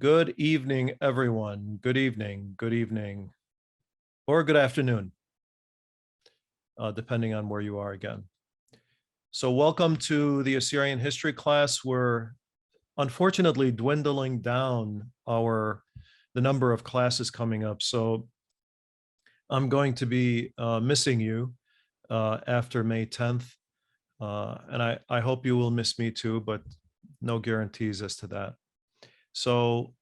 Good evening, everyone. Good evening, or good afternoon, depending on where you are again. So welcome to the Assyrian history class. We're unfortunately dwindling down the number of classes coming up. So I'm going to be missing you after May 10th. And I hope you will miss me too, but no guarantees as to that. So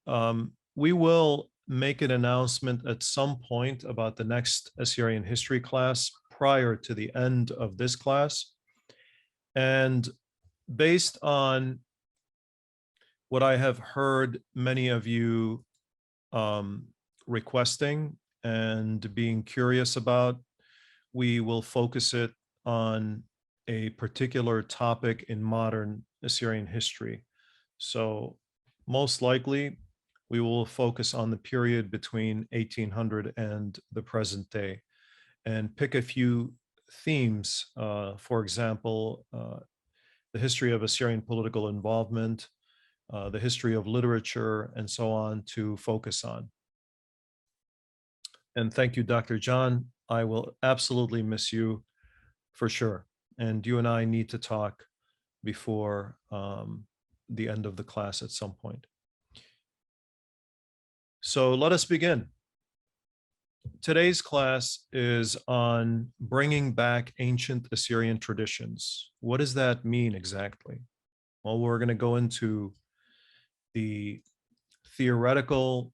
we will make an announcement at some point about the next Assyrian history class prior to the end of this class. And based on what I have heard many of you requesting and being curious about, we will focus it on a particular topic in modern Assyrian history. So most likely, we will focus on the period between 1800 and the present day and pick a few themes, for example, the history of Assyrian political involvement, the history of literature, and so on to focus on. And thank you, Dr. John. I will absolutely miss you for sure. And you and I need to talk before the end of the class at some point. So let us begin. Today's class is on bringing back ancient Assyrian traditions. What does that mean exactly? Well, we're going to go into the theoretical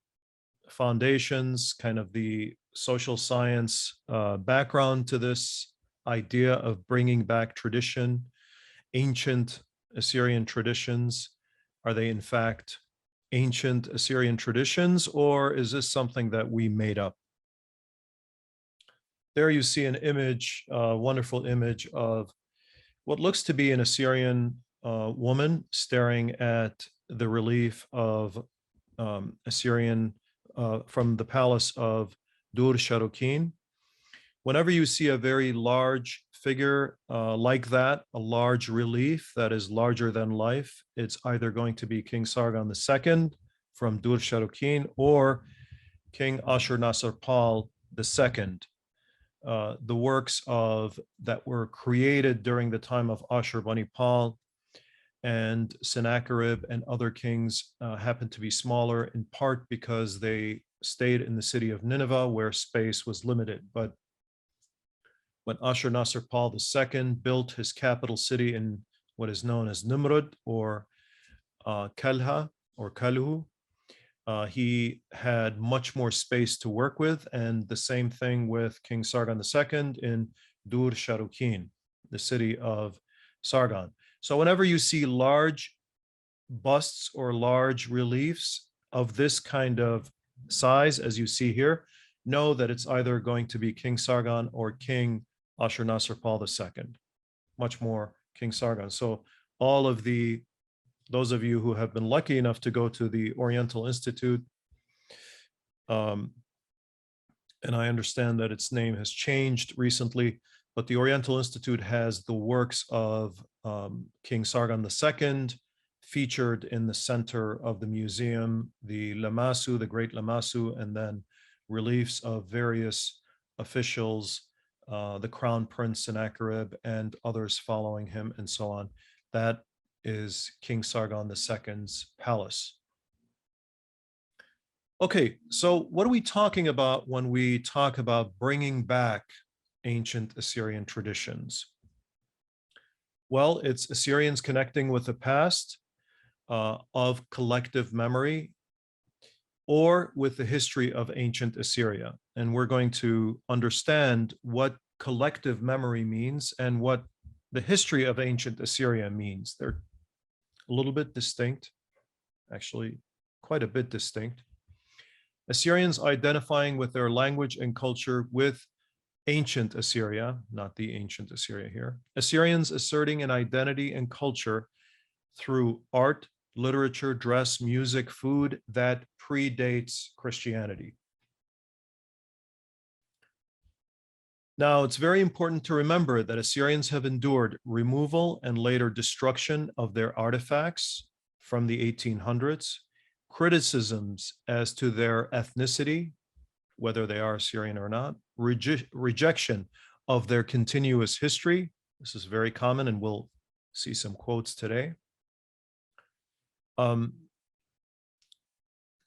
foundations, kind of the social science background to this idea of bringing back tradition, ancient Assyrian traditions. Are they in fact ancient Assyrian traditions, or is this something that we made up? There you see an image, a wonderful image of what looks to be an Assyrian woman staring at the relief of Assyrian from the palace of Dur Sharukin. Whenever you see a very large figure like that, a large relief that is larger than life, it's either going to be King Sargon II from Dur Sharukin or King Ashur-nasir-pal II. The works that were created during the time of Ashur-bani-pal and Sennacherib and other kings happened to be smaller, in part because they stayed in the city of Nineveh where space was limited. But when Ashur-nasir-pal II built his capital city in what is known as Nimrud or Kalha or Kalhu, he had much more space to work with, and the same thing with King Sargon II in Dur Sharukin, the city of Sargon. So whenever you see large busts or large reliefs of this kind of size, as you see here, know that it's either going to be King Sargon or King Ashur-nasir-pal II, much more King Sargon. So all of those of you who have been lucky enough to go to the Oriental Institute, and I understand that its name has changed recently, but the Oriental Institute has the works of King Sargon II featured in the center of the museum, the Lamassu, the Great Lamassu, and then reliefs of various officials, the Crown Prince Sennacherib and others following him and so on. That is King Sargon II's palace. Okay, so what are we talking about when we talk about bringing back ancient Assyrian traditions? Well, it's Assyrians connecting with the past of collective memory or with the history of ancient Assyria. And we're going to understand what collective memory means and what the history of ancient Assyria means. They're a little bit distinct, actually quite a bit distinct. Assyrians identifying with their language and culture with ancient Assyria, not the ancient Assyria here. Assyrians asserting an identity and culture through art, literature, dress, music, food that predates Christianity. Now, it's very important to remember that Assyrians have endured removal and later destruction of their artifacts from the 1800s, criticisms as to their ethnicity, whether they are Assyrian or not, rejection of their continuous history. This is very common, and we'll see some quotes today.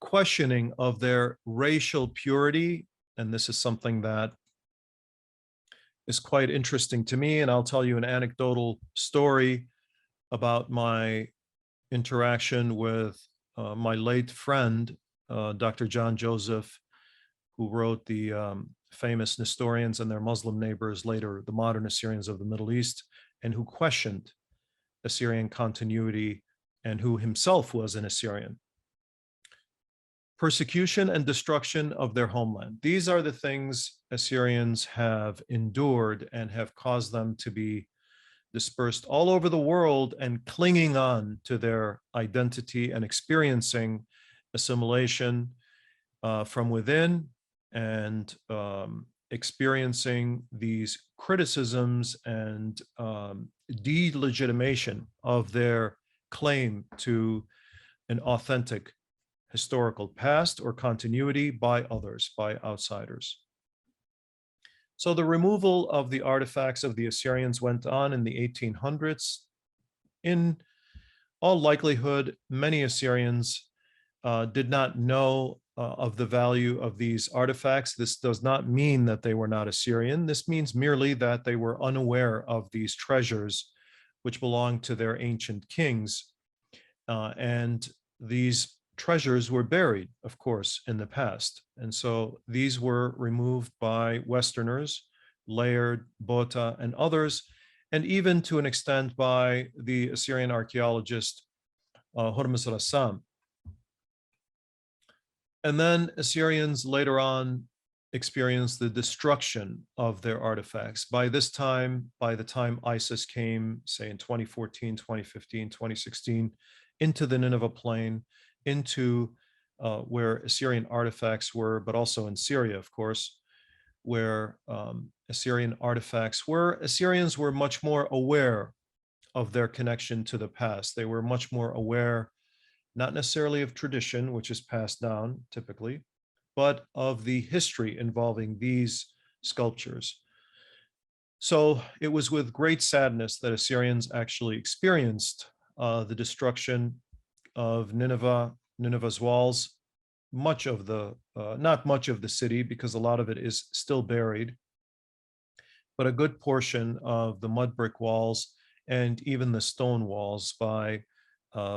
Questioning of their racial purity, and this is something that is quite interesting to me, and I'll tell you an anecdotal story about my interaction with my late friend, Dr. John Joseph, who wrote the famous Nestorians and their Muslim neighbors, later the modern Assyrians of the Middle East, and who questioned Assyrian continuity and who himself was an Assyrian. Persecution and destruction of their homeland. These are the things Assyrians have endured and have caused them to be dispersed all over the world and clinging on to their identity and experiencing assimilation from within, and experiencing these criticisms and delegitimation of their claim to an authentic historical past or continuity by others, by outsiders. So the removal of the artifacts of the Assyrians went on in the 1800s. In all likelihood, many Assyrians did not know of the value of these artifacts. This does not mean that they were not Assyrian. This means merely that they were unaware of these treasures which belonged to their ancient kings. And these treasures were buried, of course, in the past. And so these were removed by Westerners, Laird, Bota, and others, and even to an extent by the Assyrian archaeologist Hormuz Rassam. And then Assyrians later on experienced the destruction of their artifacts. By this time, by the time ISIS came, say in 2014, 2015, 2016, into the Nineveh plain, into where Assyrian artifacts were, but also in Syria, of course, where Assyrian artifacts were. Assyrians were much more aware of their connection to the past. They were much more aware, not necessarily of tradition, which is passed down typically, but of the history involving these sculptures. So it was with great sadness that Assyrians actually experienced the destruction of Nineveh, Nineveh's walls, much of the, not much of the city, because a lot of it is still buried, but a good portion of the mud brick walls and even the stone walls by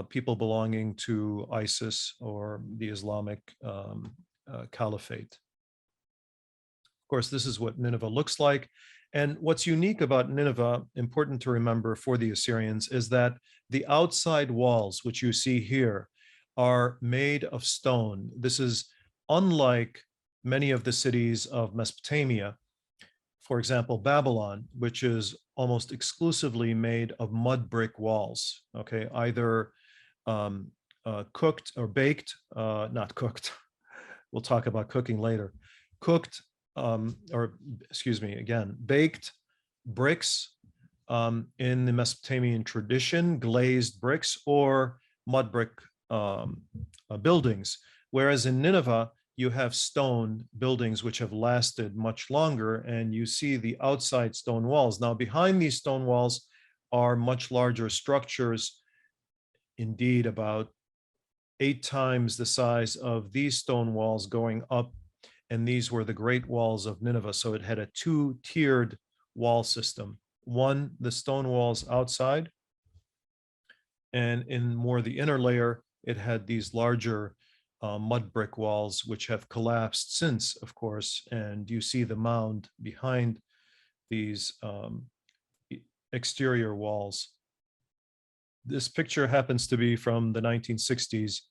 people belonging to ISIS or the Islamic Caliphate. Of course, this is what Nineveh looks like. And what's unique about Nineveh, important to remember for the Assyrians, is that the outside walls, which you see here, are made of stone. This is unlike many of the cities of Mesopotamia. For example, Babylon, which is almost exclusively made of mud brick walls, okay, either cooked or baked, not cooked. We'll talk about cooking later. Cooked, or excuse me, again, baked bricks in the Mesopotamian tradition, glazed bricks or mud brick buildings. Whereas in Nineveh, you have stone buildings which have lasted much longer, and you see the outside stone walls. Now, behind these stone walls are much larger structures, indeed about 8 times the size of these stone walls going up, and these were the Great Walls of Nineveh. So it had a 2-tiered wall system. One, the stone walls outside, and in more the inner layer, it had these larger mud brick walls, which have collapsed since, of course, and you see the mound behind these exterior walls. This picture happens to be from the 1960s,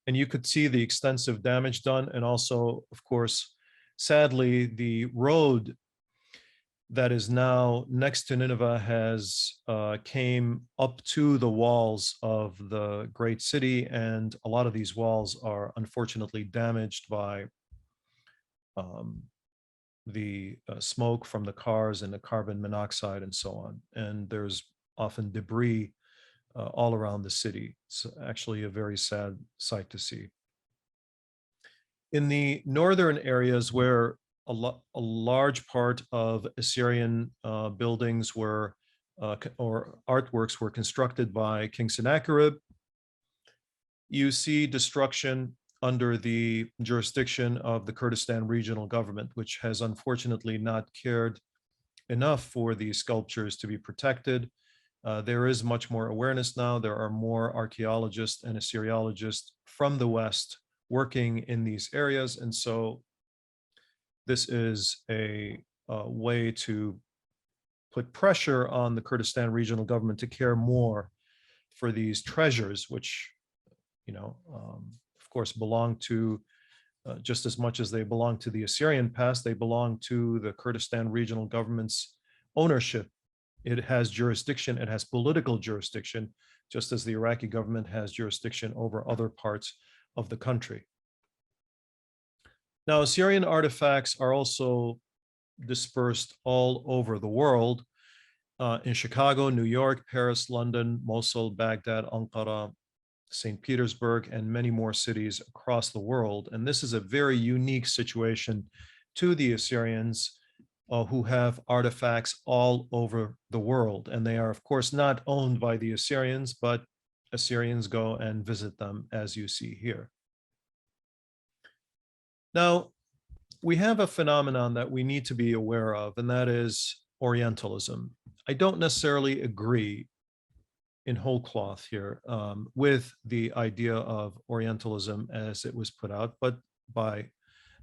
and you could see the extensive damage done, and also, of course, sadly, the road that is now next to Nineveh has came up to the walls of the great city, and a lot of these walls are unfortunately damaged by the smoke from the cars and the carbon monoxide and so on. And there's often debris all around the city. It's actually a very sad sight to see. In the northern areas where a large part of Assyrian buildings were or artworks were constructed by King Sennacherib, you see destruction under the jurisdiction of the Kurdistan regional government, which has unfortunately not cared enough for these sculptures to be protected. There is much more awareness now. There are more archaeologists and Assyriologists from the West working in these areas. And so this is a way to put pressure on the Kurdistan regional government to care more for these treasures, which, of course, belong to just as much as they belong to the Assyrian past, they belong to the Kurdistan regional government's ownership. It has jurisdiction, it has political jurisdiction, just as the Iraqi government has jurisdiction over other parts of the country. Now, Assyrian artifacts are also dispersed all over the world, in Chicago, New York, Paris, London, Mosul, Baghdad, Ankara, St. Petersburg, and many more cities across the world. And this is a very unique situation to the Assyrians, who have artifacts all over the world. And they are, of course, not owned by the Assyrians, but Assyrians go and visit them, as you see here. Now, we have a phenomenon that we need to be aware of, and that is Orientalism. I don't necessarily agree in whole cloth here with the idea of Orientalism as it was put out, but by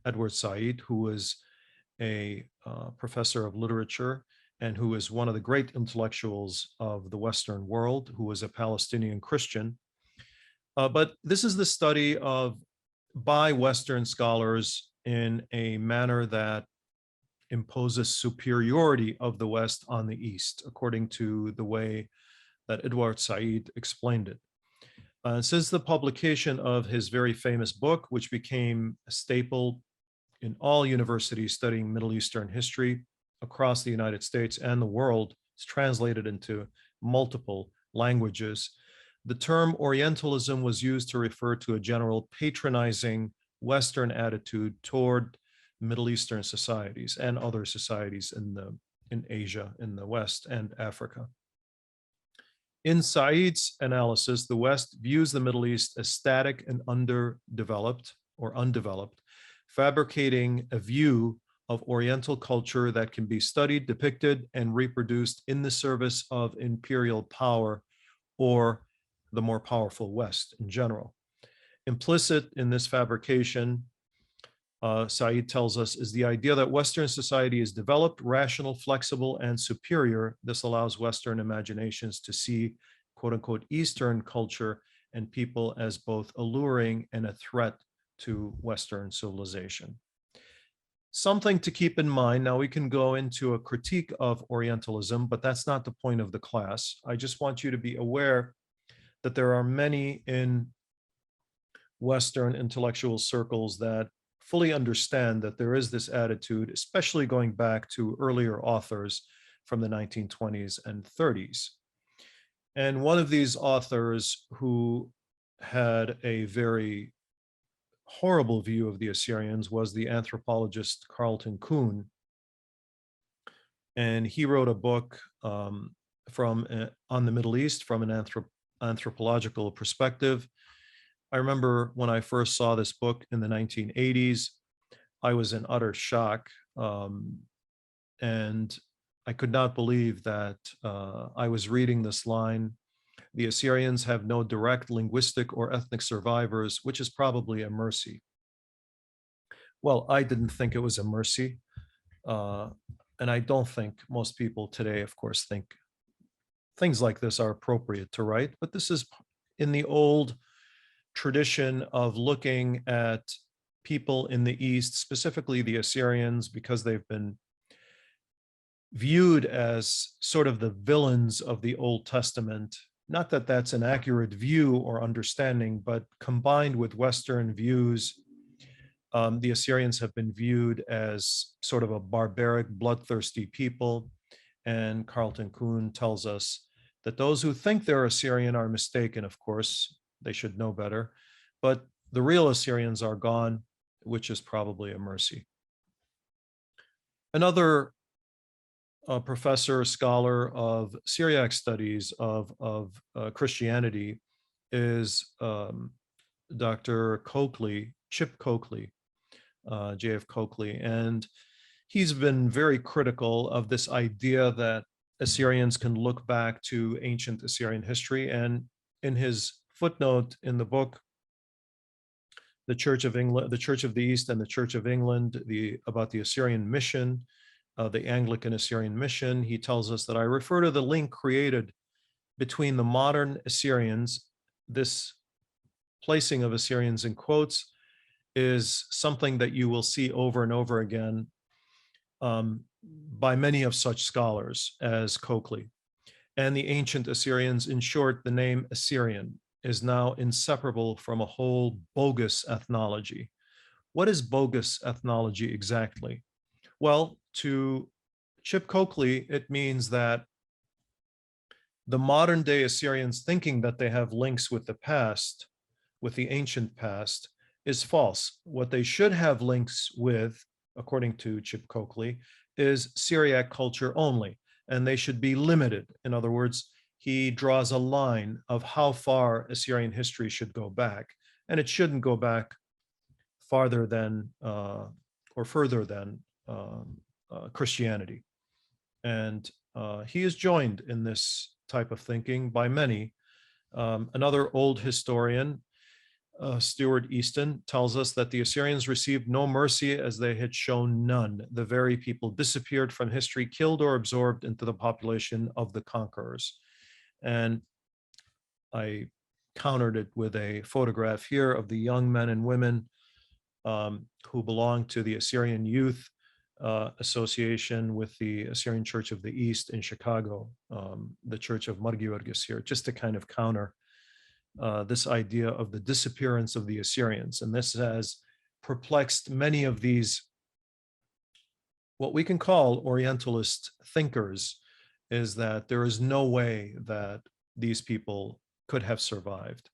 Edward Said, who was a professor of literature and who is one of the great intellectuals of the Western world, who was a Palestinian Christian. But this is the study by Western scholars in a manner that imposes superiority of the West on the East, according to the way that Edward Said explained it. Since the publication of his very famous book, which became a staple in all universities studying Middle Eastern history across the United States and the world, it's translated into multiple languages. The term Orientalism was used to refer to a general patronizing Western attitude toward Middle Eastern societies and other societies in Asia, in the West, and Africa. In Said's analysis, the West views the Middle East as static and undeveloped, fabricating a view of Oriental culture that can be studied, depicted, and reproduced in the service of imperial power or the more powerful West in general. Implicit in this fabrication, Said tells us, is the idea that Western society is developed, rational, flexible, and superior. This allows Western imaginations to see, quote unquote, Eastern culture and people as both alluring and a threat to Western civilization. Something to keep in mind. Now, we can go into a critique of Orientalism, but that's not the point of the class. I just want you to be aware that there are many in Western intellectual circles that fully understand that there is this attitude, especially going back to earlier authors from the 1920s and 30s. And one of these authors who had a very horrible view of the Assyrians was the anthropologist Carlton Kuhn. And he wrote a book on the Middle East from an anthropological perspective. I remember when I first saw this book in the 1980s, I was in utter shock. And I could not believe that I was reading this line: the Assyrians have no direct linguistic or ethnic survivors, which is probably a mercy. Well, I didn't think it was a mercy. And I don't think most people today, of course, think things like this are appropriate to write, but this is in the old tradition of looking at people in the East, specifically the Assyrians, because they've been viewed as sort of the villains of the Old Testament. Not that that's an accurate view or understanding, but combined with Western views, the Assyrians have been viewed as sort of a barbaric, bloodthirsty people. And Carlton Kuhn tells us that those who think they're Assyrian are mistaken. Of course, they should know better, but the real Assyrians are gone, which is probably a mercy. Another professor, scholar of Syriac studies of Christianity is Dr. Coakley, Chip Coakley, J.F. Coakley, and he's been very critical of this idea that Assyrians can look back to ancient Assyrian history. And in his footnote in the book, The Church of England, the Church of the East and the Church of England, about the Assyrian mission, the Anglican Assyrian mission, he tells us that I refer to the link created between the modern Assyrians. This placing of Assyrians in quotes is something that you will see over and over again by many of such scholars as Coakley. And the ancient Assyrians, in short, the name Assyrian is now inseparable from a whole bogus ethnology. What is bogus ethnology exactly? Well, to Chip Coakley, it means that the modern day Assyrians thinking that they have links with the past, with the ancient past, is false. What they should have links with, according to Chip Coakley, is Syriac culture only, and they should be limited. In other words, he draws a line of how far Assyrian history should go back, and it shouldn't go back farther than or further than Christianity. And he is joined in this type of thinking by many. Another old historian, Stuart Easton, tells us that the Assyrians received no mercy as they had shown none. The very people disappeared from history, killed or absorbed into the population of the conquerors. And I countered it with a photograph here of the young men and women who belong to the Assyrian Youth Association with the Assyrian Church of the East in Chicago, the Church of Margiorgis here, just to kind of counter this idea of the disappearance of the Assyrians. And this has perplexed many of these, what we can call Orientalist thinkers, is that there is no way that these people could have survived.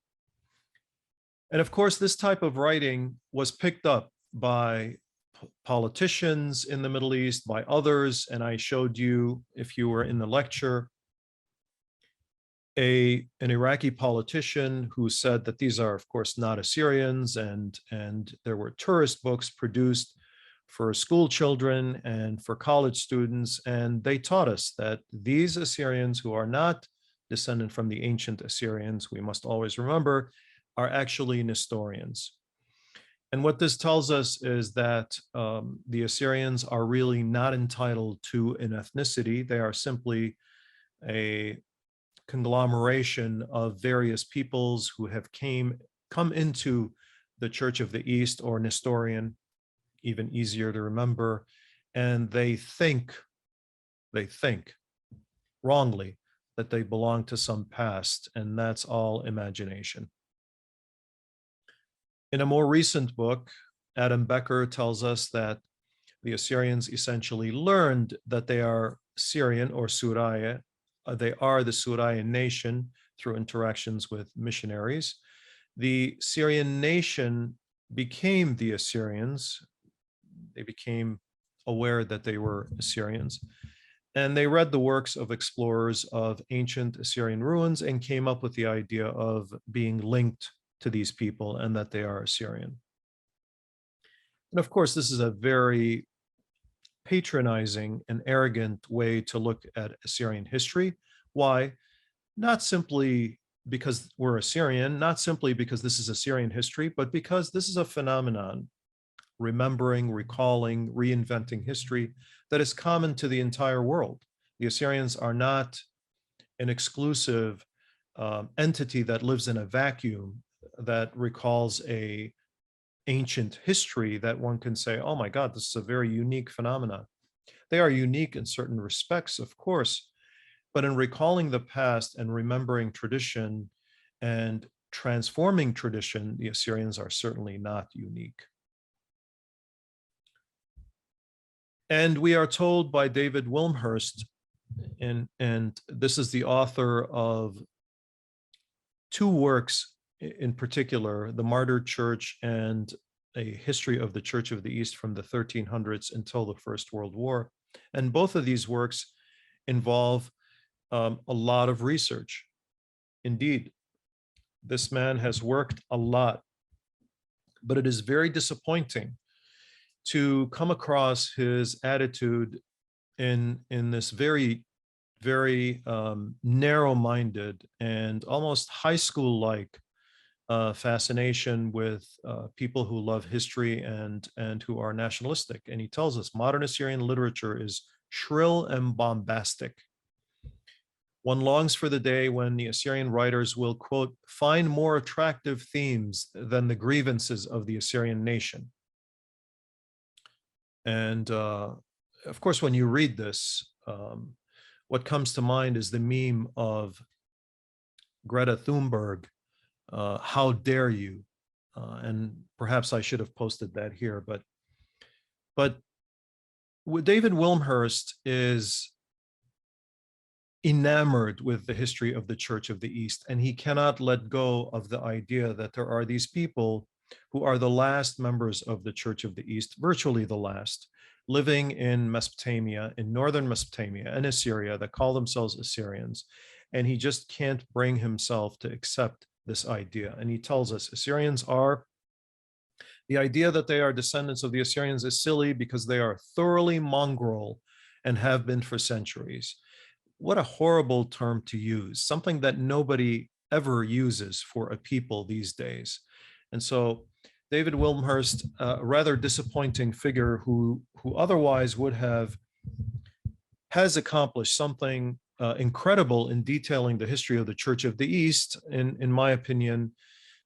And of course, this type of writing was picked up by politicians in the Middle East, by others. And I showed you, if you were in the lecture, an Iraqi politician who said that these are, of course, not Assyrians, and there were tourist books produced for school children and for college students, and they taught us that these Assyrians, who are not descendant from the ancient Assyrians, we must always remember, are actually Nestorians. And what this tells us is that the Assyrians are really not entitled to an ethnicity. They are simply a conglomeration of various peoples who have come into the Church of the East, or Nestorian, even easier to remember, and they think wrongly that they belong to some past, and that's all imagination. In a more recent book, Adam Becker tells us that the Assyrians essentially learned that they are Syrian or Suraya. They are the Surayan nation through interactions with missionaries. The Syrian nation became the Assyrians. They became aware that they were Assyrians. And they read the works of explorers of ancient Assyrian ruins and came up with the idea of being linked to these people and that they are Assyrian. And of course, this is a very patronizing and arrogant way to look at Assyrian history. Why? Not simply because we're Assyrian, not simply because this is Assyrian history, but because this is a phenomenon, remembering, recalling, reinventing history, that is common to the entire world. The Assyrians are not an exclusive entity that lives in a vacuum, that recalls a ancient history that one can say, oh my God, this is a very unique phenomenon. They are unique in certain respects, of course, but in recalling the past and remembering tradition and transforming tradition, the Assyrians are certainly not unique. And we are told by David Wilmhurst and this is the author of two works in particular, The Martyred Church and A History of the Church of the East from the 1300s until the First World War. And both of these works involve a lot of research. Indeed, this man has worked a lot, but it is very disappointing to come across his attitude in this very narrow-minded and almost high school-like fascination with people who love history and who are nationalistic. And he tells us modern Assyrian literature is shrill and bombastic. One longs for the day when the Assyrian writers will, quote, find more attractive themes than the grievances of the Assyrian nation. And of course, when you read this, what comes to mind is the meme of Greta Thunberg, how dare you? And perhaps I should have posted that here, but David Wilmhurst is enamored with the history of the Church of the East, and he cannot let go of the idea that there are these people who are the last members of the Church of the East, virtually the last, living in Mesopotamia, in northern Mesopotamia and Assyria, that call themselves Assyrians. And he just can't bring himself to accept this idea. And he tells us the idea that they are descendants of the Assyrians is silly because they are thoroughly mongrel and have been for centuries. What a horrible term to use, something that nobody ever uses for a people these days. And so David Wilmhurst, a rather disappointing figure who otherwise has accomplished something incredible in detailing the history of the Church of the East, in my opinion,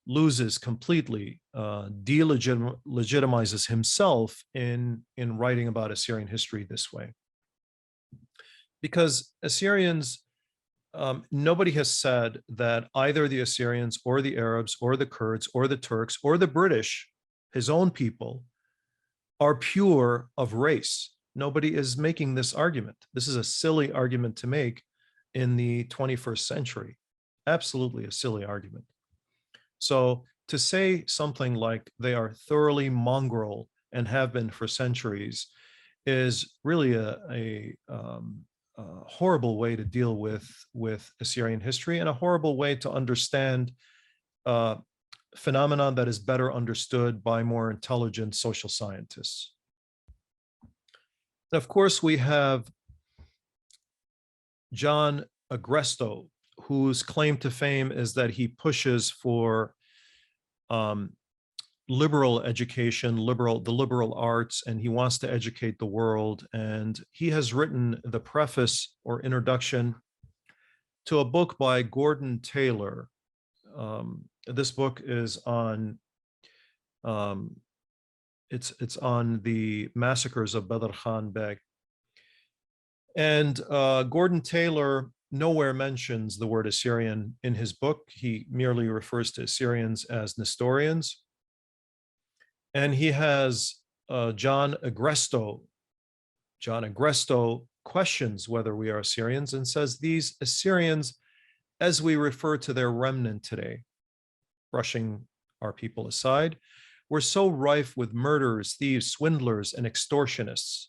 loses completely, delegitimizes himself in writing about Assyrian history this way. Because Assyrians, nobody has said that either the Assyrians or the Arabs or the Kurds or the Turks or the British, his own people, are pure of race. Nobody is making this argument. This is a silly argument to make in the 21st century. Absolutely a silly argument. So to say something like they are thoroughly mongrel and have been for centuries is really a horrible way to deal with Assyrian history, and a horrible way to understand phenomenon that is better understood by more intelligent social scientists. And of course, we have John Agresto, whose claim to fame is that he pushes for liberal education, the liberal arts, and he wants to educate the world. And he has written the preface or introduction to a book by Gordon Taylor. This book is on it's on the massacres of Badr Khan Beg. And Gordon Taylor nowhere mentions the word Assyrian in his book. He merely refers to Assyrians as Nestorians. And he has John Agresto. John Agresto questions whether we are Assyrians and says these Assyrians, as we refer to their remnant today, brushing our people aside, were so rife with murderers, thieves, swindlers, and extortionists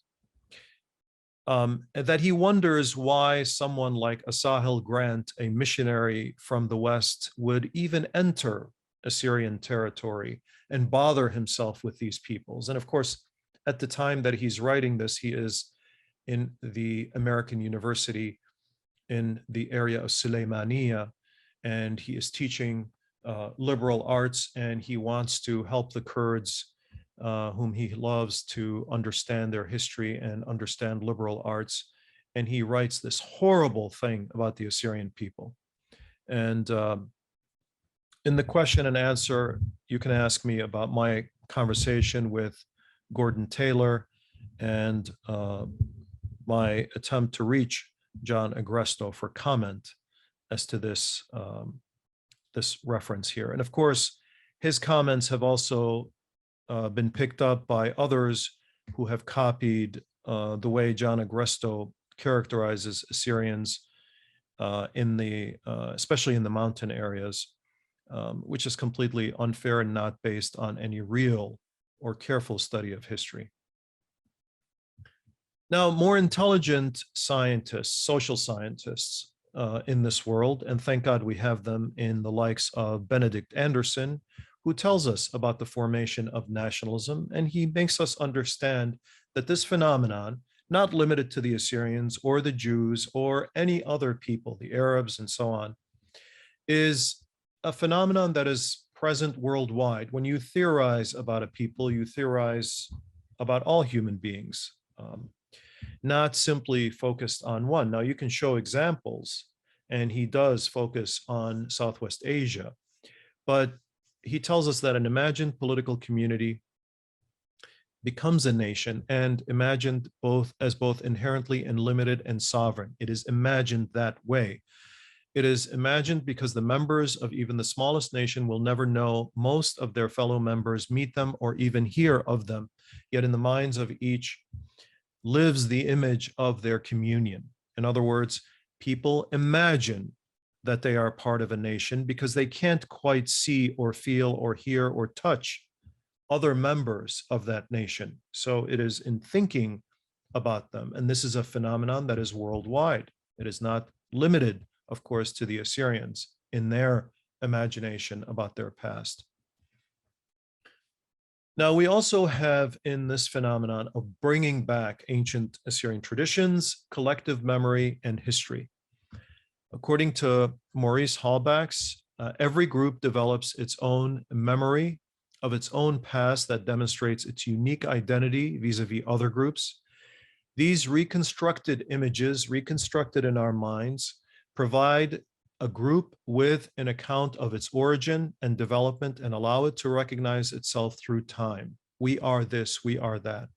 that he wonders why someone like Asahel Grant, a missionary from the West, would even enter Assyrian territory and bother himself with these peoples. And of course, at the time that he's writing this, he is in the American University in the area of Suleymaniya, and he is teaching liberal arts, and he wants to help the Kurds, whom he loves, to understand their history and understand liberal arts. And he writes this horrible thing about the Assyrian people. And in the question and answer, you can ask me about my conversation with Gordon Taylor and my attempt to reach John Agresto for comment as to this, this reference here. And of course, his comments have also been picked up by others who have copied the way John Agresto characterizes Assyrians especially in the mountain areas, which is completely unfair and not based on any real or careful study of history. Now, more intelligent scientists, social scientists in this world, and thank God we have them in the likes of Benedict Anderson, who tells us about the formation of nationalism, and he makes us understand that this phenomenon, not limited to the Assyrians or the Jews or any other people, the Arabs and so on, is a phenomenon that is present worldwide. When you theorize about a people, you theorize about all human beings, not simply focused on one. Now, you can show examples, and he does focus on Southwest Asia, but he tells us that an imagined political community becomes a nation and imagined both inherently unlimited and sovereign. It is imagined that way. It is imagined because the members of even the smallest nation will never know most of their fellow members, meet them, or even hear of them. Yet in the minds of each lives the image of their communion. In other words, people imagine that they are part of a nation because they can't quite see or feel or hear or touch other members of that nation. So it is in thinking about them. And this is a phenomenon that is worldwide. It is not limited, of course, to the Assyrians in their imagination about their past. Now, we also have in this phenomenon of bringing back ancient Assyrian traditions, collective memory, and history. According to Maurice Halbachs, every group develops its own memory of its own past that demonstrates its unique identity vis-a-vis other groups. These reconstructed images, reconstructed in our minds, provide a group with an account of its origin and development and allow it to recognize itself through time. We are this, we are that.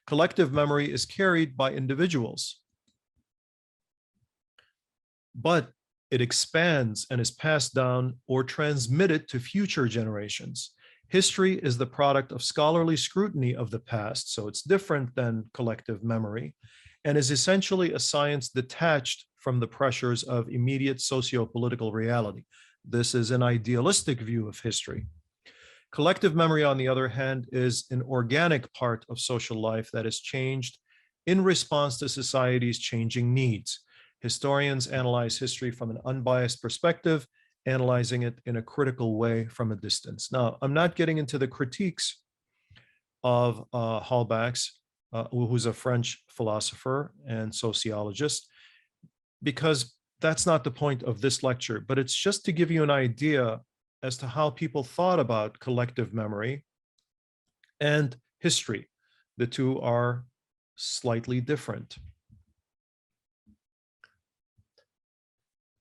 Collective memory is carried by individuals, but it expands and is passed down or transmitted to future generations. History is the product of scholarly scrutiny of the past, so it's different than collective memory, and is essentially a science detached from the pressures of immediate socio-political reality. This is an idealistic view of history. Collective memory, on the other hand, is an organic part of social life that is changed in response to society's changing needs. Historians analyze history from an unbiased perspective, analyzing it in a critical way from a distance. Now, I'm not getting into the critiques of Halbachs, who's a French philosopher and sociologist, because that's not the point of this lecture, but it's just to give you an idea as to how people thought about collective memory and history. The two are slightly different.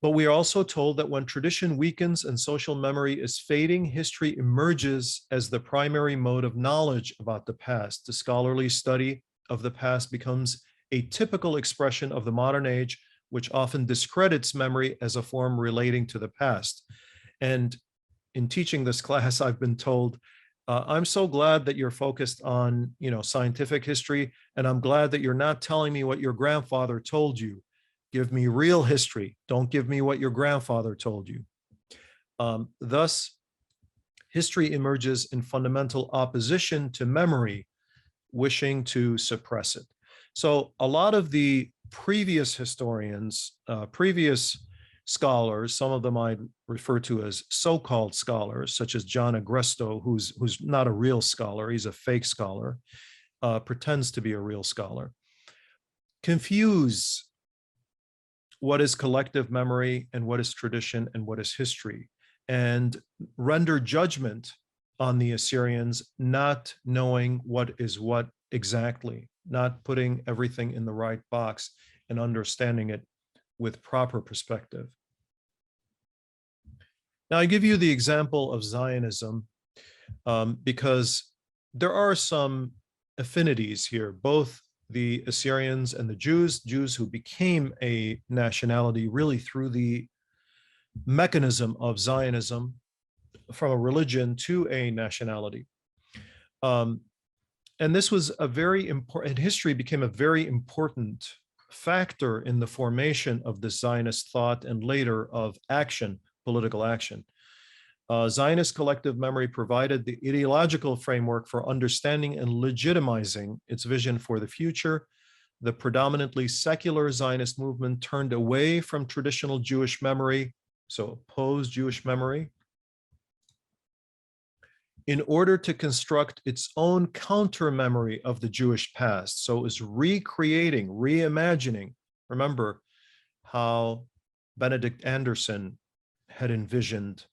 But we are also told that when tradition weakens and social memory is fading, history emerges as the primary mode of knowledge about the past. The scholarly study of the past becomes a typical expression of the modern age, which often discredits memory as a form relating to the past. And in teaching this class, I've been told, I'm so glad that you're focused on, scientific history, and I'm glad that you're not telling me what your grandfather told you. Give me real history. Don't give me what your grandfather told you. Thus, history emerges in fundamental opposition to memory, wishing to suppress it. So a lot of the previous historians, previous scholars, some of them I refer to as so-called scholars, such as John Agresto, who's not a real scholar, he's a fake scholar, pretends to be a real scholar, confuse what is collective memory and what is tradition and what is history, and render judgment on the Assyrians, not knowing what is what exactly, not putting everything in the right box and understanding it with proper perspective. Now, I give you the example of Zionism because there are some affinities here, both the Assyrians and the Jews who became a nationality really through the mechanism of Zionism, from a religion to a nationality. And this was a very important, history became a very important factor in the formation of the Zionist thought and later of action, political action. Zionist collective memory provided the ideological framework for understanding and legitimizing its vision for the future. The predominantly secular Zionist movement turned away from traditional Jewish memory, so opposed Jewish memory, in order to construct its own counter memory of the Jewish past. So it was recreating, reimagining. Remember how Benedict Anderson had envisioned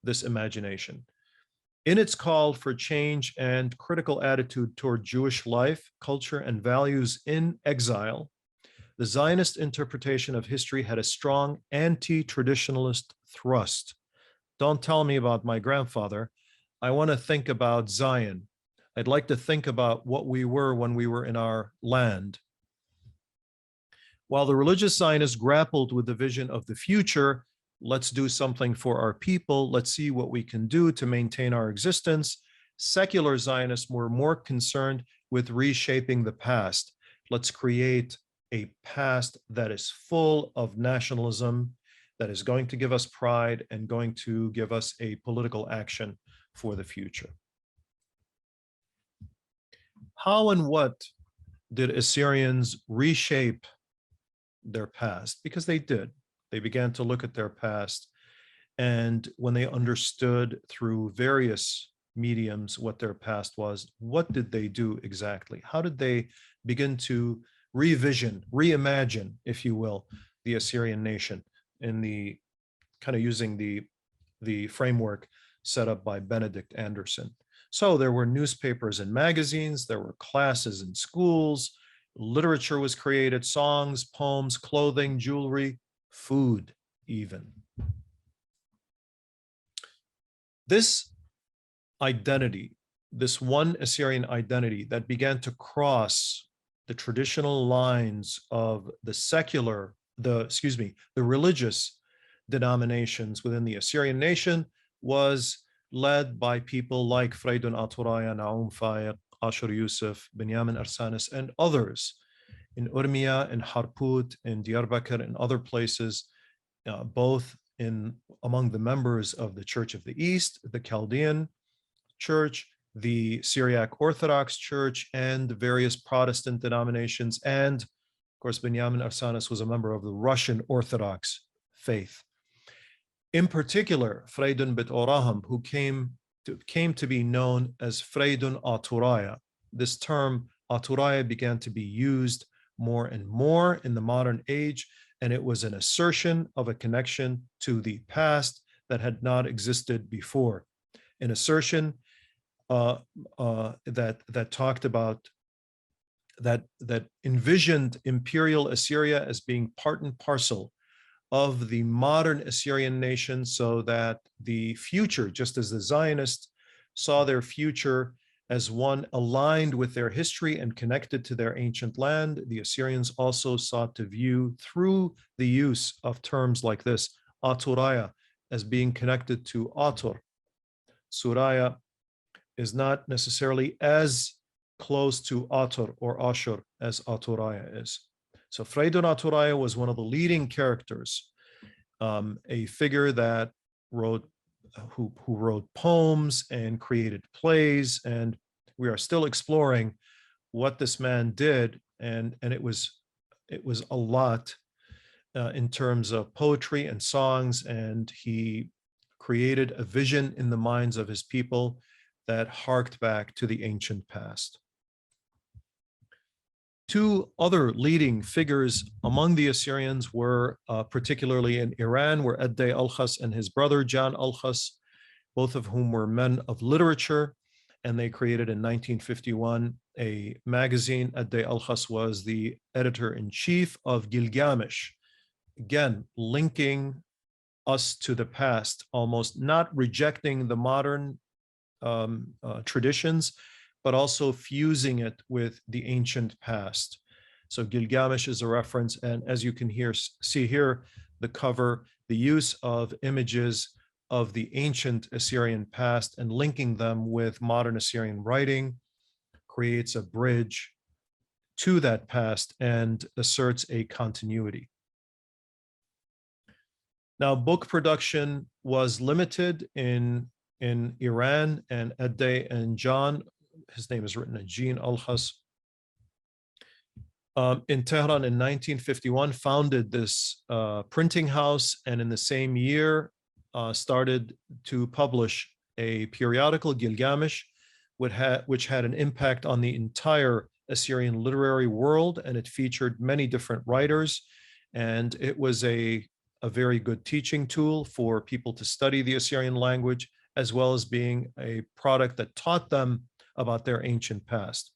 this imagination. In its call for change and critical attitude toward Jewish life, culture, and values in exile, the Zionist interpretation of history had a strong anti-traditionalist thrust. Don't tell me about my grandfather. I want to think about Zion. I'd like to think about what we were when we were in our land. While the religious Zionists grappled with the vision of the future, let's do something for our people, let's see what we can do to maintain our existence, secular Zionists were more concerned with reshaping the past. Let's create a past that is full of nationalism, that is going to give us pride and going to give us a political action for the future. How and what did Assyrians reshape their past? Because they did. They began to look at their past, and when they understood through various mediums what their past was, what did they do exactly? How did they begin to revision, reimagine, if you will, the Assyrian nation in the kind of using the framework set up by Benedict Anderson? So there were newspapers and magazines, there were classes in schools, literature was created, songs, poems, clothing, jewelry, food even. This identity, this one Assyrian identity that began to cross the traditional lines of the religious denominations within the Assyrian nation was led by people like Freydun Aturaya, Naum Faiq, Ashur Yusuf, Benjamin Arsanis, and others in Urmia, in Harput, in Diyarbakir, and other places, both among the members of the Church of the East, the Chaldean Church, the Syriac Orthodox Church, and various Protestant denominations. And of course, Benjamin Arsanis was a member of the Russian Orthodox faith. In particular, Freydun Bit Oraham, who came to be known as Freydun Aturaya. This term Aturaya began to be used more and more in the modern age, and it was an assertion of a connection to the past that had not existed before. An assertion that talked about that envisioned imperial Assyria as being part and parcel of the modern Assyrian nation, so that the future, just as the Zionists saw their future as one aligned with their history and connected to their ancient land, the Assyrians also sought to view through the use of terms like this, Aturaya, as being connected to Atur. Suraya is not necessarily as close to Atur or Ashur as Aturaya is. So Freydun Aturaya was one of the leading characters, a figure that wrote, who wrote poems and created plays, and we are still exploring what this man did, and it was a lot in terms of poetry and songs, and he created a vision in the minds of his people that harked back to the ancient past. Two other leading figures among the Assyrians were particularly in Iran, were Ad-Day al-Khas and his brother Jan al-Khas, both of whom were men of literature, and they created in 1951 a magazine. Ad-Day al-Khas was the editor-in-chief of Gilgamesh, again, linking us to the past, almost not rejecting the modern traditions, but also fusing it with the ancient past. So Gilgamesh is a reference, and as you can see here, the cover, the use of images of the ancient Assyrian past and linking them with modern Assyrian writing creates a bridge to that past and asserts a continuity. Now, book production was limited in Iran, and Edde and John, his name is written as Jean Alhas, in Tehran in 1951, founded this printing house, and in the same year started to publish a periodical, Gilgamesh, which had an impact on the entire Assyrian literary world, and it featured many different writers, and it was a very good teaching tool for people to study the Assyrian language, as well as being a product that taught them about their ancient past.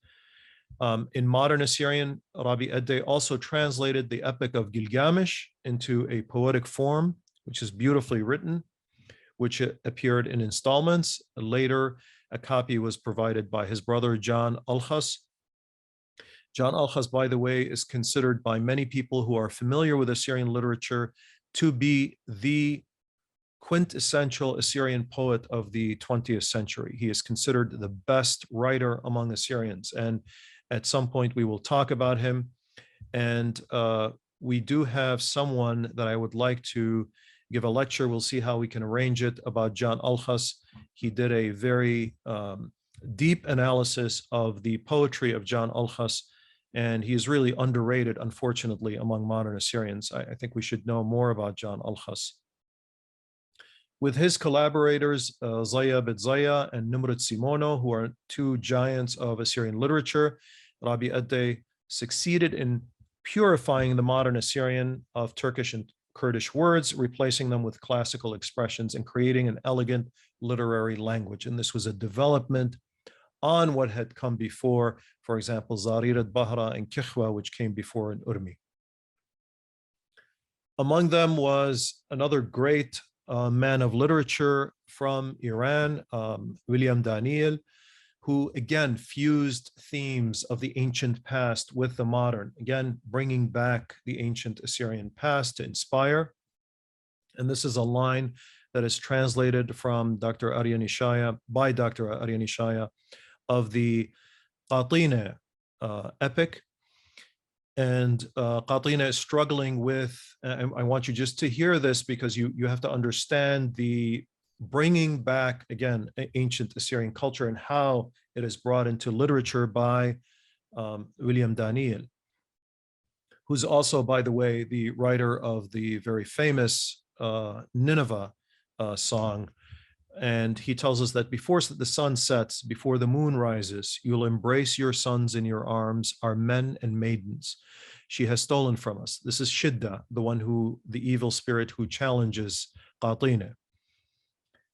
In modern Assyrian, Rabbi Edde also translated the Epic of Gilgamesh into a poetic form, which is beautifully written, which appeared in installments. Later, a copy was provided by his brother, John Alhas. John Alhas, by the way, is considered by many people who are familiar with Assyrian literature to be the quintessential Assyrian poet of the 20th century. He is considered the best writer among Assyrians, and at some point we will talk about him. And we do have someone that I would like to give a lecture. We'll see how we can arrange it, about John Alhas. He did a very deep analysis of the poetry of John Alhas, and he is really underrated, unfortunately, among modern Assyrians. I think we should know more about John Alhas. With his collaborators, Zaya Bit Zaya and Nimrud Simono, who are two giants of Assyrian literature, Rabbi Edde succeeded in purifying the modern Assyrian of Turkish and Kurdish words, replacing them with classical expressions and creating an elegant literary language. And this was a development on what had come before, for example, Zarirat Bahra and Kikhwa, which came before in Urmi. Among them was another great man of literature from Iran, William Daniel, who again fused themes of the ancient past with the modern, again bringing back the ancient Assyrian past to inspire. And this is a line that is translated from Dr. Aryanishaya, by Dr. Aryanishaya, of the Qatina epic. And Qatina is struggling with, I want you just to hear this, because you have to understand the bringing back, again, ancient Assyrian culture and how it is brought into literature by William Daniel, who's also, by the way, the writer of the very famous Nineveh song. And he tells us that before the sun sets, before the moon rises, you'll embrace your sons in your arms, our men and maidens. She has stolen from us. This is Shidda, the evil spirit who challenges Qatina.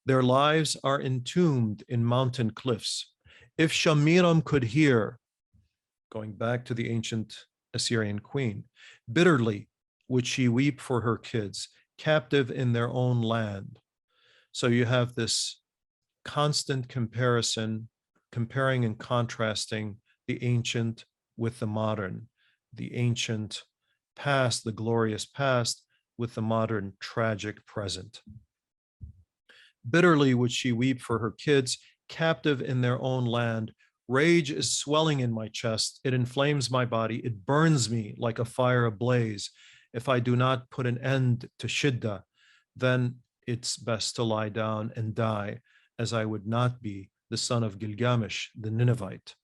Their lives are entombed in mountain cliffs. If Shamiram could hear, going back to the ancient Assyrian queen, bitterly would she weep for her kids, captive in their own land. So you have this constant comparison, comparing and contrasting the ancient with the modern, the ancient past, the glorious past, with the modern tragic present. Bitterly would she weep for her kids, captive in their own land. Rage is swelling in my chest. It inflames my body. It burns me like a fire ablaze. If I do not put an end to Shidda, then it's best to lie down and die, as I would not be the son of Gilgamesh, the Ninevite.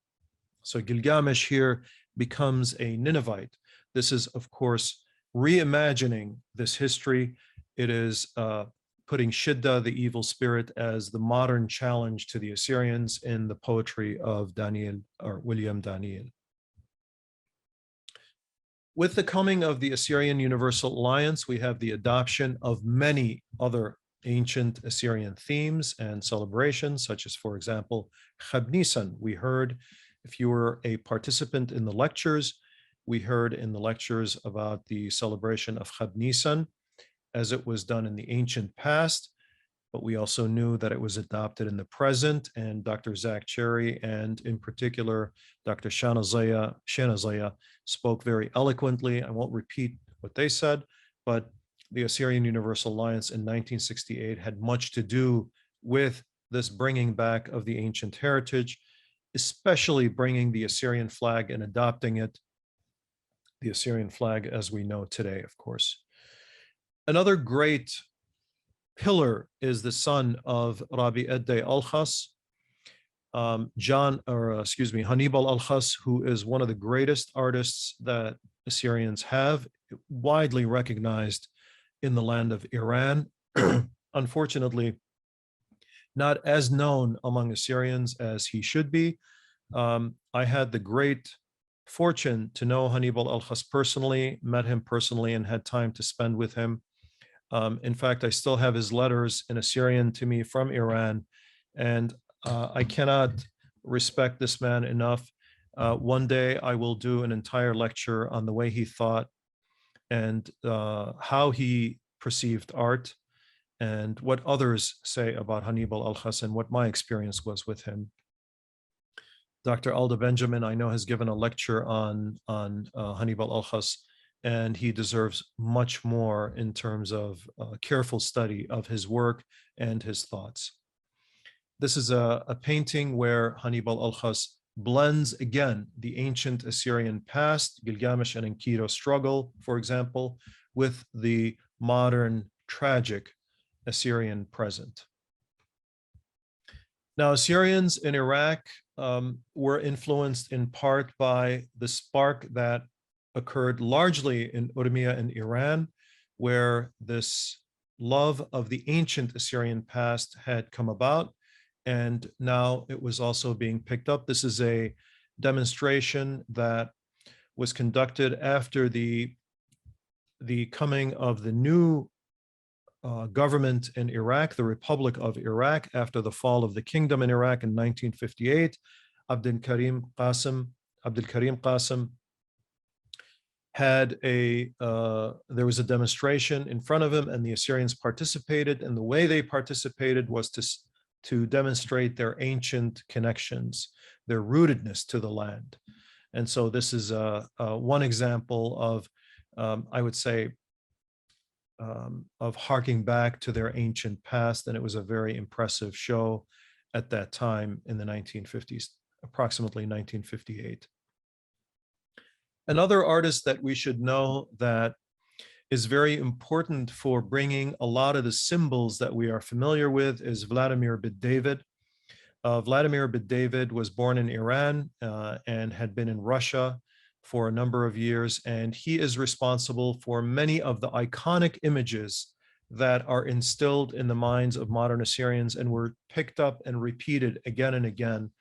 So Gilgamesh here becomes a Ninevite. This is, of course, reimagining this history. It is putting Shidda, the evil spirit, as the modern challenge to the Assyrians in the poetry of Daniel, or William Daniel. With the coming of the Assyrian Universal Alliance, we have the adoption of many other ancient Assyrian themes and celebrations, such as, for example, Chab Nisan. We heard, if you were a participant in the lectures, we heard in the lectures about the celebration of Chab Nisan as it was done in the ancient past, but we also knew that it was adopted in the present, and Dr. Zach Cherry, and in particular, Dr. Shana Zaya spoke very eloquently. I won't repeat what they said, but the Assyrian Universal Alliance in 1968 had much to do with this bringing back of the ancient heritage, especially bringing the Assyrian flag and adopting it the Assyrian flag as we know today, of course. Another great pillar is the son of Rabbi Eddai Al-Khas, Hannibal Al-Khas, who is one of the greatest artists that Assyrians have, widely recognized in the land of Iran. Unfortunately, not as known among Assyrians as he should be. I had the great fortune to know Hannibal Al-Khas personally, met him personally, and had time to spend with him. In fact, I still have his letters in Assyrian to me from Iran, and I cannot respect this man enough. One day I will do an entire lecture on the way he thought and how he perceived art and what others say about Hannibal Al-Khas and what my experience was with him. Dr. Alda Benjamin, I know, has given a lecture on Hannibal Al-Khas, and he deserves much more in terms of careful study of his work and his thoughts. This is a painting where Hannibal Al-Khas blends again the ancient Assyrian past, Gilgamesh and Enkidu struggle, for example, with the modern tragic Assyrian present. Now, Assyrians in Iraq were influenced in part by the spark that occurred largely in Urmia in Iran, where this love of the ancient Assyrian past had come about, and now it was also being picked up. This is a demonstration that was conducted after the coming of the new government in Iraq, the Republic of Iraq, after the fall of the kingdom in Iraq in 1958. Abdul Karim Qasim had there was a demonstration in front of him, and the Assyrians participated, and the way they participated was to demonstrate their ancient connections, their rootedness to the land. And so this is one example of, I would say, of harking back to their ancient past, and it was a very impressive show at that time in the 1950s, approximately 1958. Another artist that we should know that is very important for bringing a lot of the symbols that we are familiar with is Vladimir Bed-David. Vladimir Bed-David was born in Iran and had been in Russia for a number of years, and he is responsible for many of the iconic images that are instilled in the minds of modern Assyrians and were picked up and repeated again and again.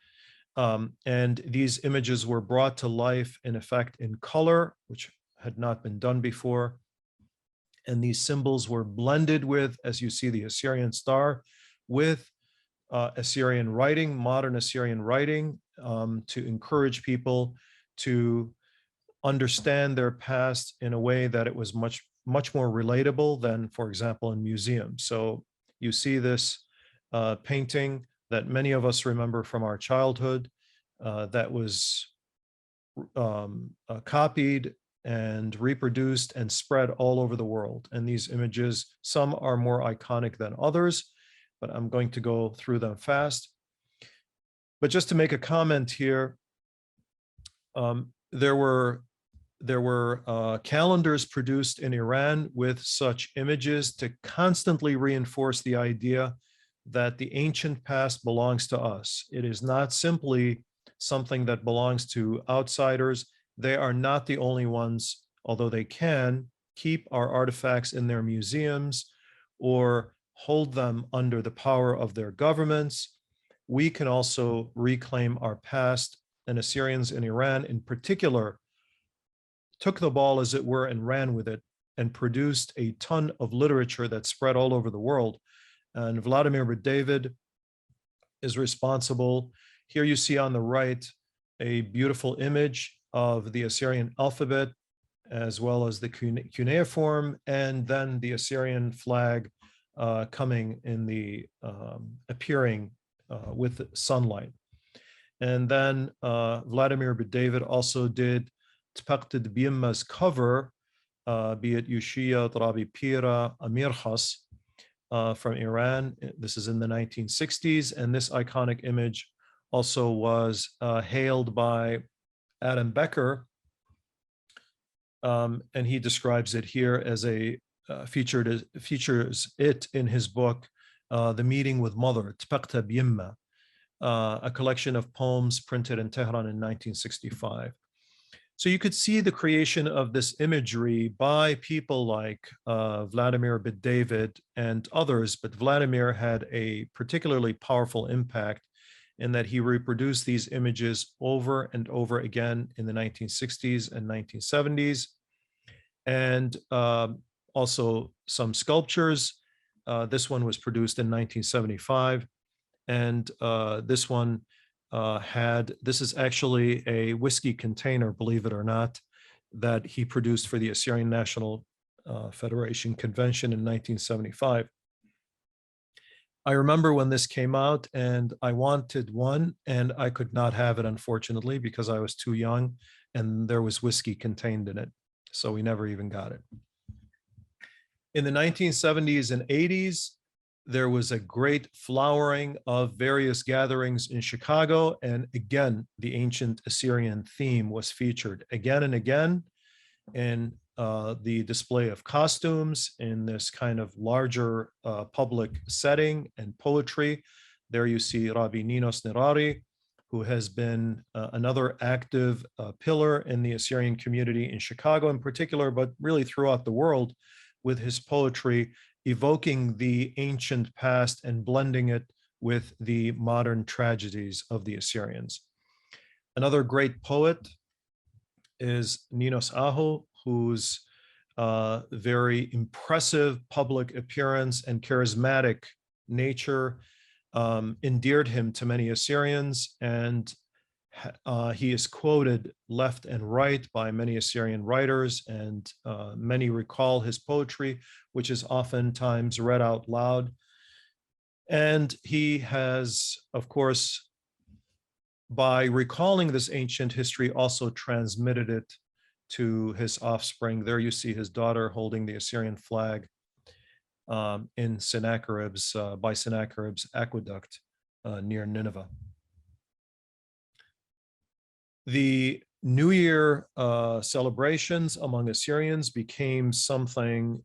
And these images were brought to life, in effect, in color, which had not been done before. And these symbols were blended with, as you see, the Assyrian star, with Assyrian writing, modern Assyrian writing, to encourage people to understand their past in a way that it was much more relatable than, for example, in museums. So you see this painting that many of us remember from our childhood, that was copied and reproduced and spread all over the world. And these images, some are more iconic than others, but I'm going to go through them fast. But just to make a comment here, there were calendars produced in Iran with such images to constantly reinforce the idea that the ancient past belongs to us. It is not simply something that belongs to outsiders. They are not the only ones, although they can keep our artifacts in their museums or hold them under the power of their governments. We can also reclaim our past, and Assyrians in Iran in particular took the ball, as it were, and ran with it and produced a ton of literature that spread all over the world. And Vladimir Bed-David is responsible. Here you see on the right a beautiful image of the Assyrian alphabet, as well as the cuneiform, and then the Assyrian flag coming in the appearing with sunlight. And then Vladimir Bed-David also did Tpaqtid Biyamma's cover, be it Yushia Trabi Pira Amir Khas from Iran. This is in the 1960s, and this iconic image also was hailed by Adam Becker And he describes it here as features it in his book, The Meeting with Mother, Tpaqta B'Yimma, a collection of poems printed in Tehran in 1965. So you could see the creation of this imagery by people like Vladimir Bet-David and others, but Vladimir had a particularly powerful impact in that he reproduced these images over and over again in the 1960s and 1970s, and also some sculptures. This one was produced in 1975, and this one this is actually a whiskey container, believe it or not, that he produced for the Assyrian National Federation Convention in 1975. I remember when this came out and I wanted one and I could not have it, unfortunately, because I was too young and there was whiskey contained in it. So we never even got it. In the 1970s and 80s, there was a great flowering of various gatherings in Chicago. And again, the ancient Assyrian theme was featured again and again in the display of costumes in this kind of larger public setting and poetry. There you see Rabbi Ninos Nerari, who has been another active pillar in the Assyrian community in Chicago in particular, but really throughout the world, with his poetry evoking the ancient past and blending it with the modern tragedies of the Assyrians. Another great poet is Ninos Aho, whose very impressive public appearance and charismatic nature endeared him to many Assyrians, and he is quoted left and right by many Assyrian writers, and many recall his poetry, which is oftentimes read out loud. And he has, of course, by recalling this ancient history, also transmitted it to his offspring. There you see his daughter holding the Assyrian flag in Sennacherib's, by Sennacherib's aqueduct near Nineveh. The New Year celebrations among Assyrians became something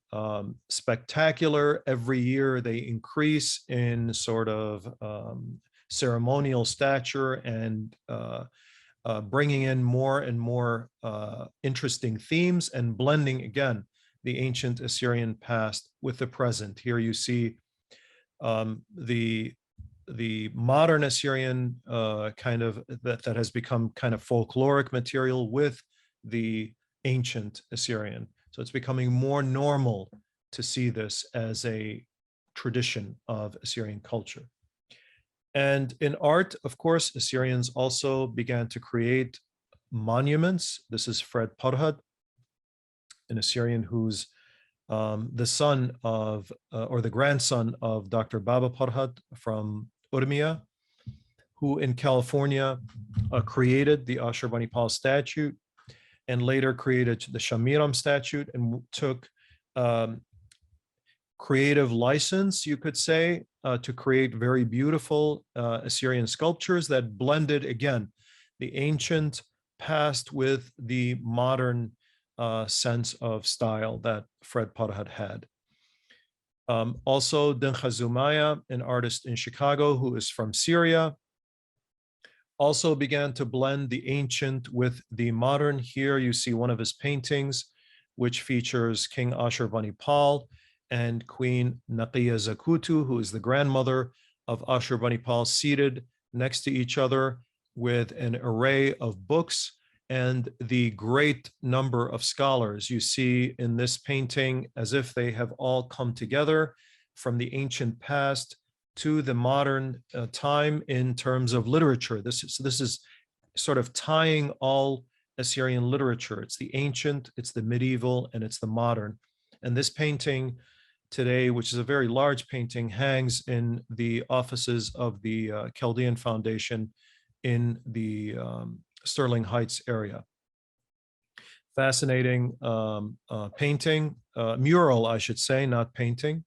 spectacular. Every year they increase in sort of ceremonial stature and bringing in more and more interesting themes and blending, again, the ancient Assyrian past with the present. Here you see the modern Assyrian kind of that has become kind of folkloric material with the ancient Assyrian. So it's becoming more normal to see this as a tradition of Assyrian culture. And in art, of course, Assyrians also began to create monuments. This is Fred Parhad, an Assyrian who's the son of, or the grandson of Dr. Baba Parhad from Urmia, who in California created the Ashurbanipal statute and later created the Shamiram statute, and took creative license, you could say, to create very beautiful Assyrian sculptures that blended, again, the ancient past with the modern sense of style that Fred Parhad had. Also, Dinha Zumaya, an artist in Chicago who is from Syria, also began to blend the ancient with the modern. Here you see one of his paintings, which features King Ashurbanipal and Queen Naqiya Zakutu, who is the grandmother of Ashurbanipal, seated next to each other with an array of books and the great number of scholars you see in this painting, as if they have all come together from the ancient past to the modern time in terms of literature. This is sort of tying all Assyrian literature. It's the ancient, it's the medieval, and it's the modern. And this painting today, which is a very large painting, hangs in the offices of the Chaldean Foundation in the Sterling Heights area. Fascinating painting, mural, I should say, not painting.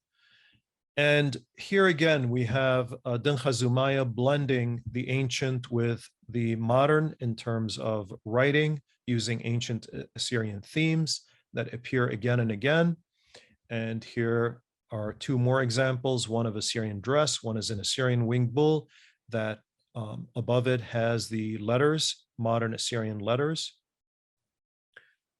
And here again, we have Dinha Zumaya blending the ancient with the modern in terms of writing, using ancient Assyrian themes that appear again and again. And here are two more examples, one of Assyrian dress, one is an Assyrian winged bull that above it has the letters, modern Assyrian letters.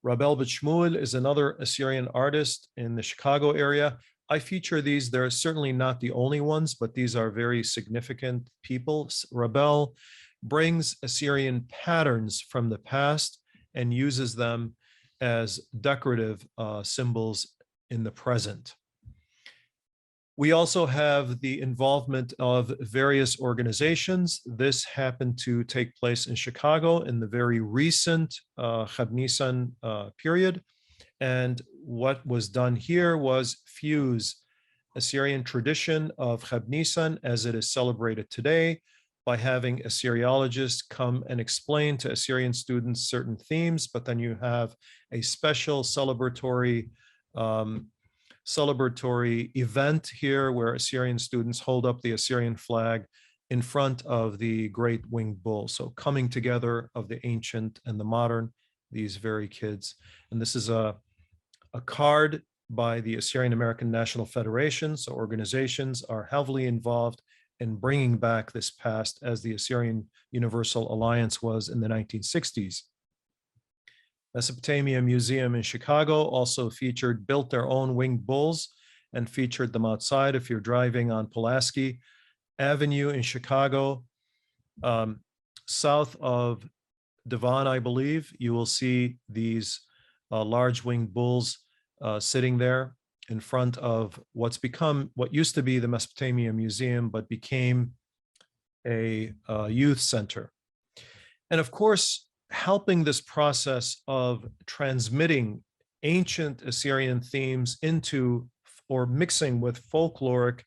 Rabel Shmuel is another Assyrian artist in the Chicago area. I feature these. They're certainly not the only ones, but these are very significant people. Rabel brings Assyrian patterns from the past and uses them as decorative symbols in the present. We also have the involvement of various organizations. This happened to take place in Chicago in the very recent Chab Nisan period. And what was done here was fuse Assyrian tradition of Chab Nisan as it is celebrated today by having Assyriologists come and explain to Assyrian students certain themes, but then you have a special celebratory event here where Assyrian students hold up the Assyrian flag in front of the great winged bull. So coming together of the ancient and the modern, these very kids. And this is a card by the Assyrian American National Federation. So organizations are heavily involved in bringing back this past as the Assyrian Universal Alliance was in the 1960s. Mesopotamia Museum in Chicago also built their own winged bulls and featured them outside. If you're driving on Pulaski Avenue in Chicago, south of Devon, I believe, you will see these large winged bulls sitting there in front of what used to be the Mesopotamia Museum, but became a youth center. And of course, helping this process of transmitting ancient Assyrian themes into or mixing with folkloric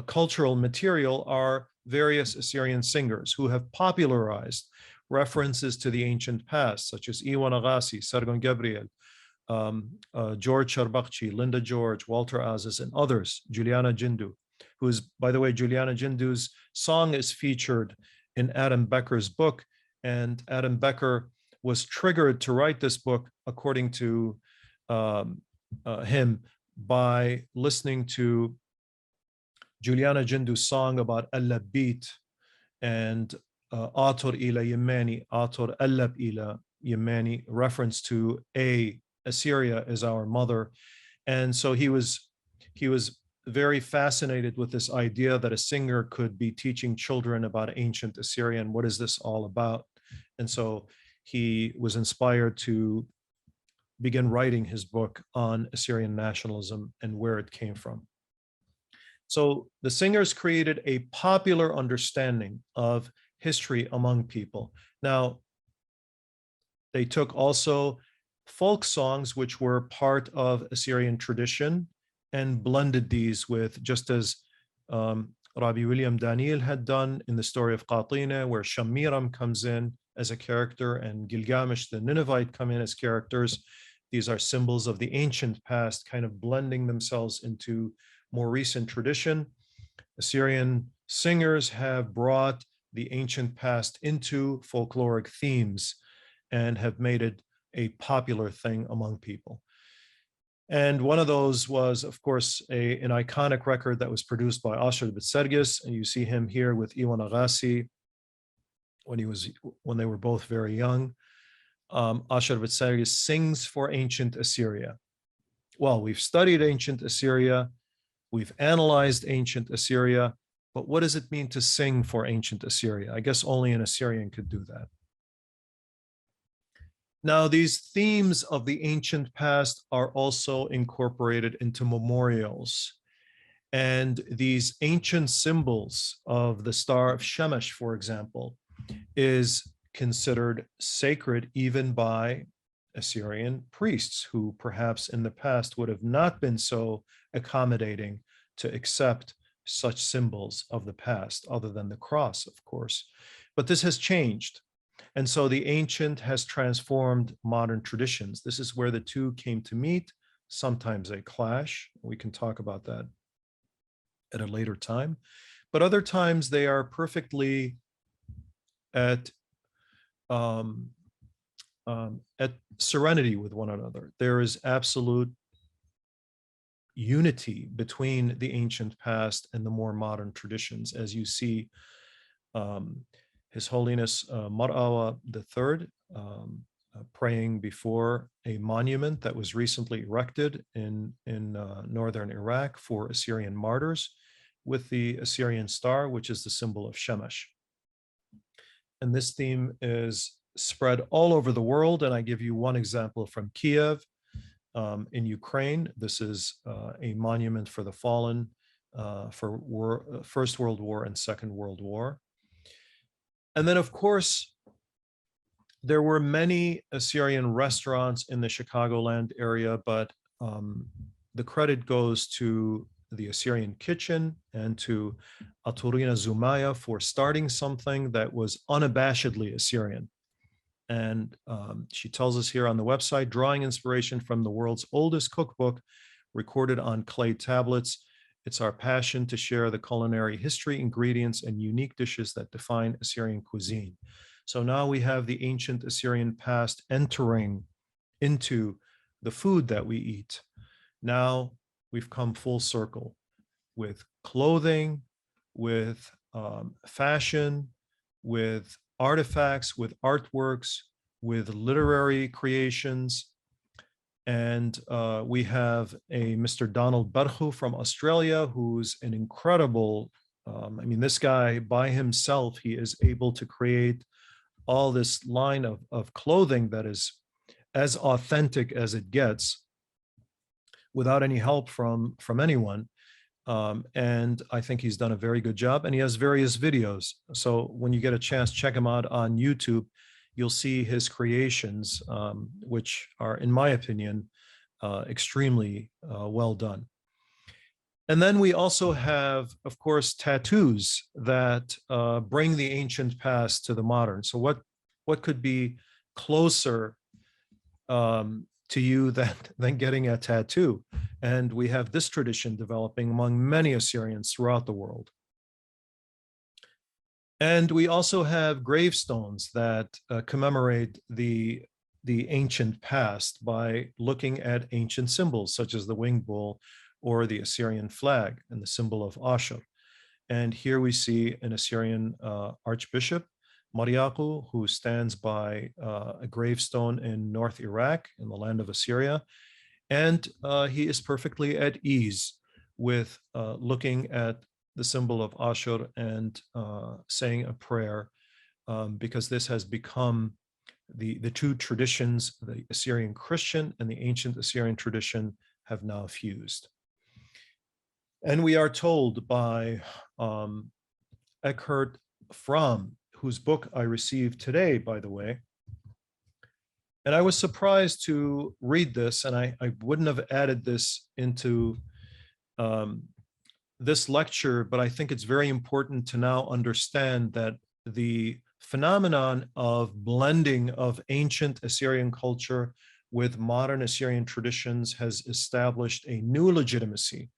cultural material are various Assyrian singers who have popularized references to the ancient past, such as Iwan Agassi, Sargon Gabriel, George Sharbakchi, Linda George, Walter Aziz, and others, Juliana Jindu, who is, by the way, Juliana Jindu's song is featured in Adam Becker's book, and Adam Becker was triggered to write this book, according to him, by listening to Juliana Jindu's song about Al-Labit and Ator ila Yemeni, Ator Allab ila Yemeni, reference to Assyria is our mother. And so he was very fascinated with this idea that a singer could be teaching children about ancient Assyrian. What is this all about? And so he was inspired to begin writing his book on Assyrian nationalism and where it came from. So the singers created a popular understanding of history among people. Now, they took also folk songs, which were part of Assyrian tradition, and blended these with, just as Rabbi William Daniel had done in the story of Qatina, where Shamiram comes in as a character and Gilgamesh the Ninevite come in as characters. These are symbols of the ancient past, kind of blending themselves into more recent tradition. Assyrian singers have brought the ancient past into folkloric themes and have made it a popular thing among people. And one of those was, of course, an iconic record that was produced by Asher Bitsergis, and you see him here with Iwan Agassi when they were both very young. Asher Bitsergis sings for ancient Assyria. Well, we've studied ancient Assyria, we've analyzed ancient Assyria, but what does it mean to sing for ancient Assyria? I guess only an Assyrian could do that. Now, these themes of the ancient past are also incorporated into memorials. And these ancient symbols of the Star of Shemesh, for example, is considered sacred even by Assyrian priests who perhaps in the past would have not been so accommodating to accept such symbols of the past, other than the cross, of course. But this has changed. And so the ancient has transformed modern traditions. This is where the two came to meet. Sometimes they clash. We can talk about that at a later time. But other times they are perfectly at at serenity with one another. There is absolute unity between the ancient past and the more modern traditions, as you see His Holiness Mar'awa III praying before a monument that was recently erected in northern Iraq for Assyrian martyrs with the Assyrian star, which is the symbol of Shemesh. And this theme is spread all over the world. And I give you one example from Kiev in Ukraine. This is a monument for the fallen for First World War and Second World War. And then, of course, there were many Assyrian restaurants in the Chicagoland area, but the credit goes to the Assyrian kitchen and to Aturina Zumaya for starting something that was unabashedly Assyrian. And she tells us here on the website, drawing inspiration from the world's oldest cookbook recorded on clay tablets, it's our passion to share the culinary history, ingredients, and unique dishes that define Assyrian cuisine. So now we have the ancient Assyrian past entering into the food that we eat. Now we've come full circle with clothing, with fashion, with artifacts, with artworks, with literary creations. And we have a Mr. Donald Barhu from Australia, who's an incredible, I mean, this guy by himself, he is able to create all this line of clothing that is as authentic as it gets without any help from anyone. And I think he's done a very good job, and he has various videos. So when you get a chance, check him out on YouTube. You'll see his creations, which are, in my opinion, extremely well done. And then we also have, of course, tattoos that bring the ancient past to the modern. So what could be closer to you than getting a tattoo? And we have this tradition developing among many Assyrians throughout the world. And we also have gravestones that commemorate the ancient past by looking at ancient symbols, such as the winged bull or the Assyrian flag and the symbol of Ashur. And here we see an Assyrian archbishop, Mariaku, who stands by a gravestone in North Iraq, in the land of Assyria. And he is perfectly at ease with looking at the symbol of Ashur and saying a prayer, because this has become the two traditions, the Assyrian Christian and the ancient Assyrian tradition, have now fused. And we are told by Eckhart Fromm, whose book I received today, by the way, and I was surprised to read this, and I wouldn't have added this into this lecture, but I think it's very important to now understand that the phenomenon of blending of ancient Assyrian culture with modern Assyrian traditions has established a new legitimacy.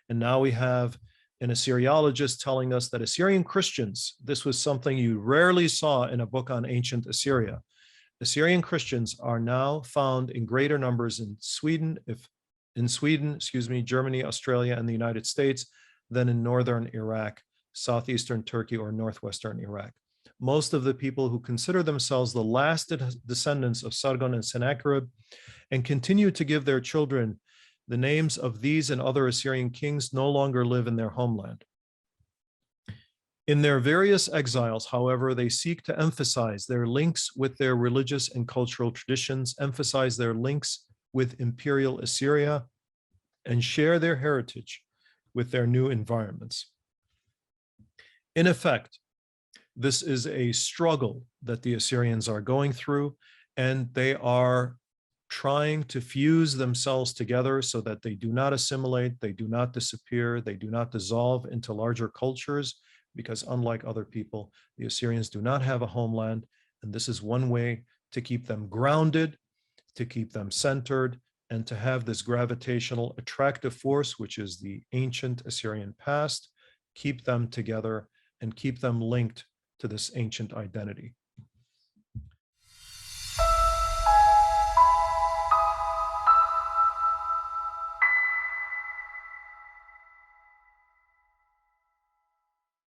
And now we have an Assyriologist telling us that Assyrian Christians, this was something you rarely saw in a book on ancient Assyria. Assyrian Christians are now found in greater numbers in Sweden, Germany, Australia, and the United States than in northern Iraq, southeastern Turkey, or northwestern Iraq. Most of the people who consider themselves the last descendants of Sargon and Sennacherib and continue to give their children the names of these and other Assyrian kings no longer live in their homeland. In their various exiles, however, they seek to emphasize their links with their religious and cultural traditions, emphasize their links with imperial Assyria, and share their heritage with their new environments. In effect, this is a struggle that the Assyrians are going through, and they are trying to fuse themselves together so that they do not assimilate, they do not disappear, they do not dissolve into larger cultures, because unlike other people, the Assyrians do not have a homeland, and this is one way to keep them grounded, to keep them centered, and to have this gravitational attractive force, which is the ancient Assyrian past, keep them together and keep them linked to this ancient identity.